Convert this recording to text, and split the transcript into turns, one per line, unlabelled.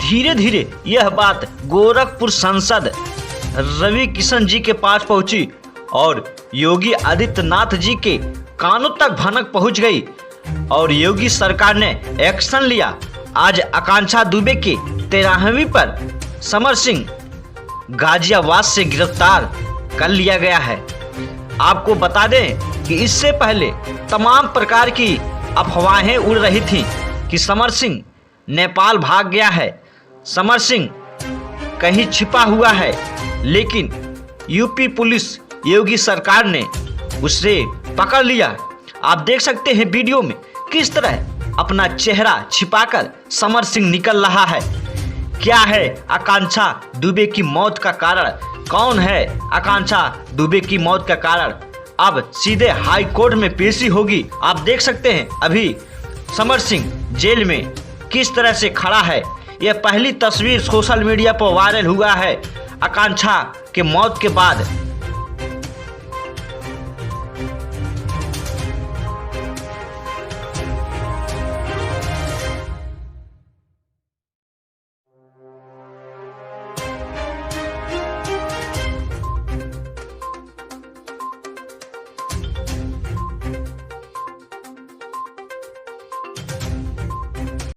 धीरे धीरे यह बात गोरखपुर सांसद रवि किशन जी के पास पहुंची और योगी आदित्यनाथ जी के कानों तक भनक पहुंच गई और योगी सरकार ने एक्शन लिया। आज आकांक्षा दुबे के 13वीं पर समर सिंह गाजियाबाद से गिरफ्तार कर लिया गया है। आपको बता दें कि इससे पहले तमाम प्रकार की अफवाहें उड़ रही थीं कि समर सिंह नेपाल भाग गया है, समर सिंह कहीं छिपा हुआ है, लेकिन यूपी पुलिस योगी सरकार ने उसे पकड़ लिया। आप देख सकते हैं वीडियो में किस तरह अपना चेहरा छिपाकर समर सिंह निकल रहा है। क्या है आकांक्षा दुबे की मौत का कारण? कौन है आकांक्षा दुबे की मौत का कारण? अब सीधे हाई कोर्ट में पेशी होगी। आप देख सकते हैं अभी समर सिंह जेल में किस तरह से खड़ा है। यह पहली तस्वीर सोशल मीडिया पर वायरल हुआ है आकांक्षा के मौत के बाद।